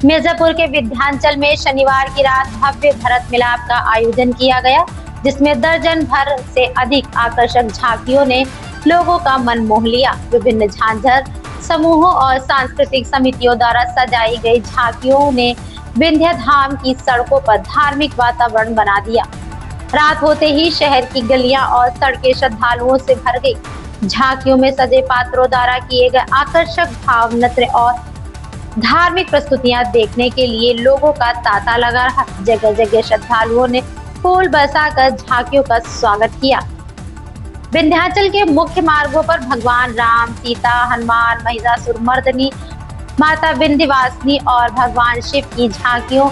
मिर्जापुर के विंध्याचल में शनिवार की रात भव्य भरत मिलाप का आयोजन किया गया, जिसमें दर्जन भर से अधिक आकर्षक झांकियों ने लोगों का मन मोह लिया। विभिन्न झांझर समूहों और सांस्कृतिक समितियों द्वारा सजाई गई झांकियों ने विंध्य धाम की सड़कों पर धार्मिक वातावरण बना दिया। रात होते ही शहर की गलियां और सड़कें श्रद्धालुओं से भर गई। झांकियों में सजे पात्रों द्वारा किए गए आकर्षक भाव नृत्य और धार्मिक प्रस्तुतियां देखने के लिए लोगों का तांता लगा रहा। जगह जगह श्रद्धालुओं ने फूल बरसाकर झांकियों का स्वागत किया। विंध्याचल के मुख्य मार्गों पर भगवान राम, सीता, हनुमान, महिषासुरमर्दिनी, माता विंध्यवासिनी और भगवान शिव की झांकियों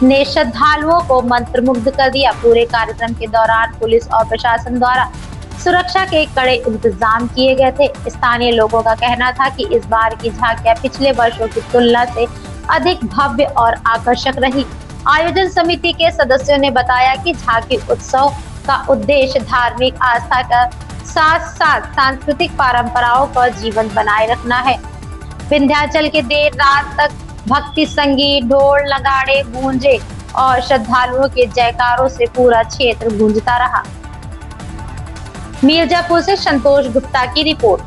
ने श्रद्धालुओं को मंत्रमुग्ध कर दिया। पूरे कार्यक्रम के दौरान पुलिस और प्रशासन द्वारा सुरक्षा के कड़े इंतजाम किए गए थे। स्थानीय लोगों का कहना था कि इस बार की झांकियां पिछले वर्षों की तुलना से अधिक भव्य और आकर्षक रही। आयोजन समिति के सदस्यों ने बताया कि झांकी उत्सव का उद्देश्य धार्मिक आस्था का साथ साथ सांस्कृतिक परंपराओं का जीवन बनाए रखना है। विंध्याचल के देर रात तक भक्ति संगीत, ढोल नगाड़े गूंजे और श्रद्धालुओं के जयकारों से पूरा क्षेत्र गूंजता रहा। मिर्जापुर से संतोष गुप्ता की रिपोर्ट।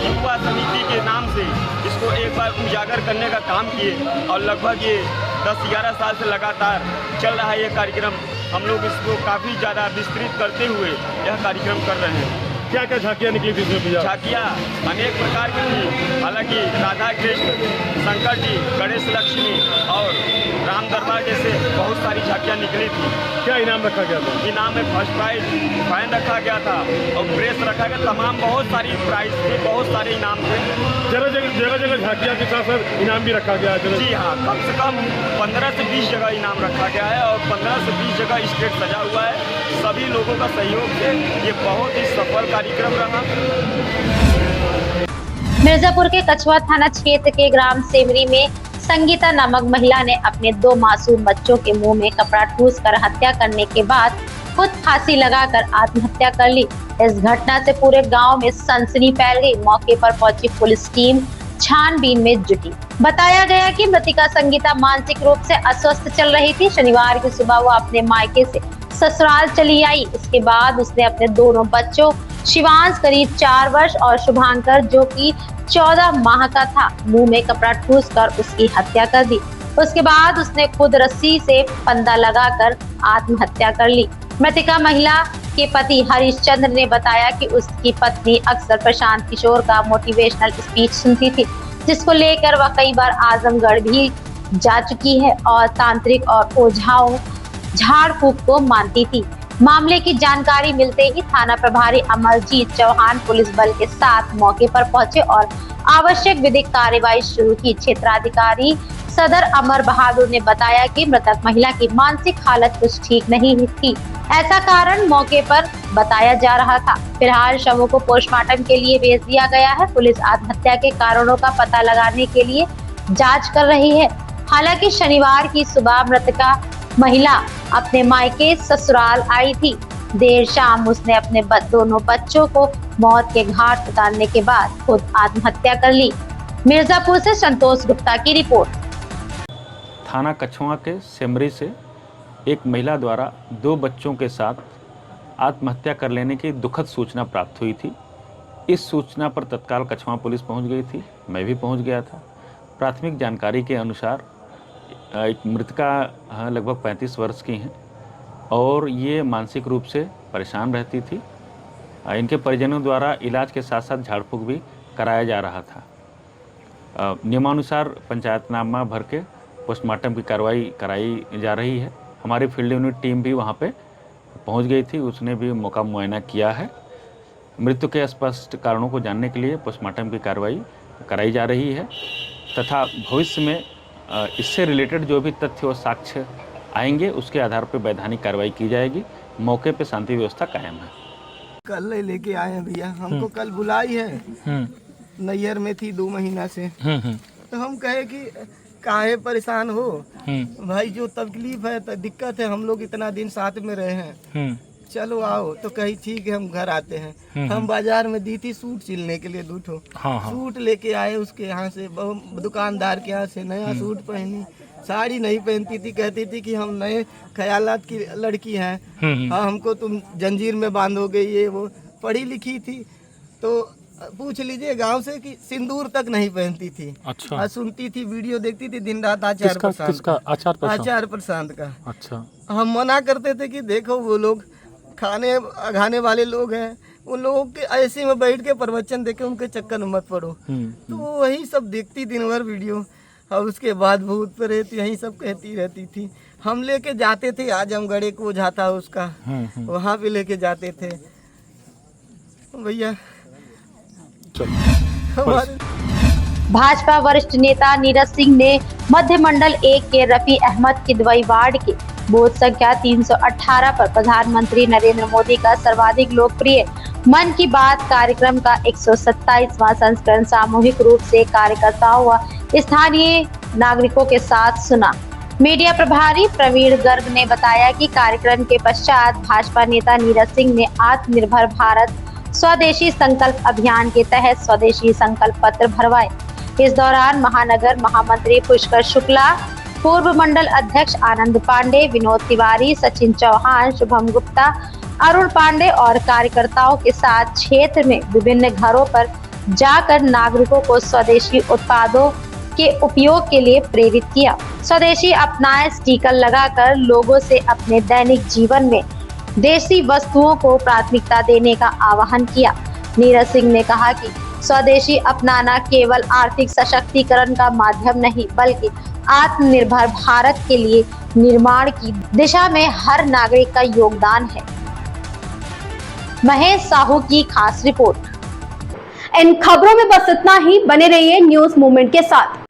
युवा समिति के नाम से इसको एक बार उजागर करने का काम किए और लगभग ये 10-11 साल से लगातार चल रहा है ये कार्यक्रम। हम लोग इसको काफ़ी ज़्यादा विस्तृत करते हुए यह कार्यक्रम कर रहे हैं। क्या क्या झांकियाँ निकली थी इसमें भैया? झांकियाँ अनेक प्रकार की थी, हालांकि राधा कृष्ण, शंकर जी, गणेश लक्ष्मी और राम दरबार जैसे बहुत सारी झांकियाँ निकली थी। क्या इनाम रखा गया था? इनाम में फर्स्ट प्राइज फाइन रखा गया था और प्रेस रखा गया। तमाम बहुत सारी प्राइज थे, बहुत सारे इनाम थे। जगह जगह झांकियाँ के साथ साथ इनाम भी रखा गया है? जी हाँ, कम से कम 15 से 20 जगह इनाम रखा गया है और 15 से 20 जगह स्टेज सजा हुआ है। सभी लोगों का सहयोग से ये बहुत ही सफल कार्यक्रम रहा। मिर्जापुर के कछुआ थाना क्षेत्र के ग्राम सेमरी में संगीता नामक महिला ने अपने 2 मासूम बच्चों के मुंह में कपड़ा ठूस कर हत्या करने के बाद खुद फांसी लगाकर आत्महत्या कर ली। इस घटना से पूरे गांव में सनसनी फैल गई। मौके पर पहुंची पुलिस टीम छानबीन में जुटी। बताया गया कि मृतका संगीता मानसिक रूप से अस्वस्थ चल रही थी। शनिवार की सुबह वो अपने मायके से ससुराल चली आई। इसके बाद उसने अपने दोनों बच्चों शिवांश करीब 4 वर्ष और शुभांकर जो कि 14 माह का था, मुंह में कपड़ा ठूस कर उसकी हत्या कर दी। उसके बाद उसने खुद रस्सी से फंदा लगाकर आत्महत्या कर ली। मृतका महिला के पति हरिश्चंद्र ने बताया कि उसकी पत्नी अक्सर प्रशांत किशोर का मोटिवेशनल स्पीच सुनती थी, जिसको लेकर वह कई बार आजमगढ़ भी जा चुकी है और तांत्रिक और ओझाओं झाड़ फूक को मानती थी। मामले की जानकारी मिलते ही थाना प्रभारी अमरजीत चौहान पुलिस बल के साथ मौके पर पहुंचे और आवश्यक विधिक कार्रवाई शुरू की। क्षेत्राधिकारी सदर अमर बहादुर ने बताया कि मृतक महिला की मानसिक हालत कुछ ठीक नहीं थी, ऐसा कारण मौके पर बताया जा रहा था। फिलहाल शवों को पोस्टमार्टम के लिए भेज दिया गया है। पुलिस आत्महत्या के कारणों का पता लगाने के लिए जांच कर रही है। हालांकि शनिवार की सुबह मृतका महिला अपने मायके ससुराल आई थी। देर शाम उसने अपने दोनों बच्चों को मौत के घाट उतारने के बाद खुद आत्महत्या कर ली। मिर्जापुर से संतोष गुप्ता की रिपोर्ट। थाना कछुआ के सेमरी से एक महिला द्वारा 2 बच्चों के साथ आत्महत्या कर लेने की दुखद सूचना प्राप्त हुई थी। इस सूचना पर तत्काल कछुआ पुलिस पहुंच गई थी, मैं भी पहुंच गया था। प्राथमिक जानकारी के अनुसार एक मृतका लगभग 35 वर्ष की हैं और ये मानसिक रूप से परेशान रहती थी। इनके परिजनों द्वारा इलाज के साथ साथ झाड़ फूक भी कराया जा रहा था। नियमानुसार पंचायतनामा भर के पोस्टमार्टम की कार्रवाई कराई जा रही है। हमारी फील्ड यूनिट टीम भी वहाँ पे पहुँच गई थी, उसने भी मौका मुआयना किया है। मृत्यु के स्पष्ट कारणों को जानने के लिए पोस्टमार्टम की कार्रवाई कराई जा रही है तथा भविष्य में इससे रिलेटेड जो भी तथ्य और साक्ष्य आएंगे उसके आधार पर वैधानिक कार्रवाई की जाएगी। मौके पे शांति व्यवस्था कायम है। कल लेके आए हैं भैया, हमको कल बुलाई है। नैयर में थी 2 महीना से। तो हम कहे कि काहे परेशान हो भाई, जो तकलीफ है तो दिक्कत है, हम लोग इतना दिन साथ में रहे हैं, चलो आओ, तो कही ठीक है हम घर आते हैं। हम बाजार में दी थी सूट सिलने के लिए 2 ठो। सूट लेके आए उसके यहाँ से, दुकानदार के यहाँ से नया सूट पहनी। साड़ी नहीं पहनती थी, कहती थी कि हम नए ख्यालात की लड़की हैं, हाँ हमको तुम जंजीर में बांधोगे, ये वो। पढ़ी लिखी थी तो पूछ लीजिए गांव से कि सिंदूर तक नहीं पहनती थी। अच्छा। सुनती थी, वीडियो देखती थी दिन रात आचार प्रशांत का। अच्छा। हम मना करते थे कि देखो वो लोग खाने वाले लोग हैं, उन लोगों के ऐसे में बैठ के प्रवचन देखे उनके चक्कर में मत पड़ो। तो वो वही सब देखती दिन भर वीडियो, और उसके बाद भूत प्रेत यही सब कहती रहती थी। हम लेके जाते थे आजमगढ़, एक वो जाता उसका, वहाँ पे लेके जाते थे भैया। भाजपा वरिष्ठ नेता नीरज सिंह ने मध्य मंडल 1 के रफी अहमद किदवई वार्ड के बूथ संख्या 318 पर प्रधानमंत्री नरेंद्र मोदी का सर्वाधिक लोकप्रिय मन की बात कार्यक्रम का 127वां संस्करण सामूहिक रूप से कार्यकर्ताओं व स्थानीय नागरिकों के साथ सुना। मीडिया प्रभारी प्रवीण गर्ग ने बताया कि कार्यक्रम के पश्चात भाजपा नेता नीरज सिंह ने आत्मनिर्भर भारत स्वदेशी संकल्प अभियान के तहत स्वदेशी संकल्प पत्र भरवाए। इस दौरान महानगर महामंत्री पुष्कर शुक्ला, पूर्व मंडल अध्यक्ष आनंद पांडे, विनोद तिवारी, सचिन चौहान, शुभम गुप्ता, अरुण पांडे और कार्यकर्ताओं के साथ क्षेत्र में विभिन्न घरों पर जाकर नागरिकों को स्वदेशी उत्पादों के उपयोग के लिए प्रेरित किया। स्वदेशी अपनाएं स्टिकर लगाकर लोगों से अपने दैनिक जीवन में देसी वस्तुओं को प्राथमिकता देने का आह्वान किया। नीरज सिंह ने कहा कि स्वदेशी अपनाना केवल आर्थिक सशक्तिकरण का माध्यम नहीं, बल्कि आत्मनिर्भर भारत के लिए निर्माण की दिशा में हर नागरिक का योगदान है। महेश साहू की खास रिपोर्ट। इन खबरों में बस इतना ही। बने रहिए न्यूज मूवमेंट के साथ।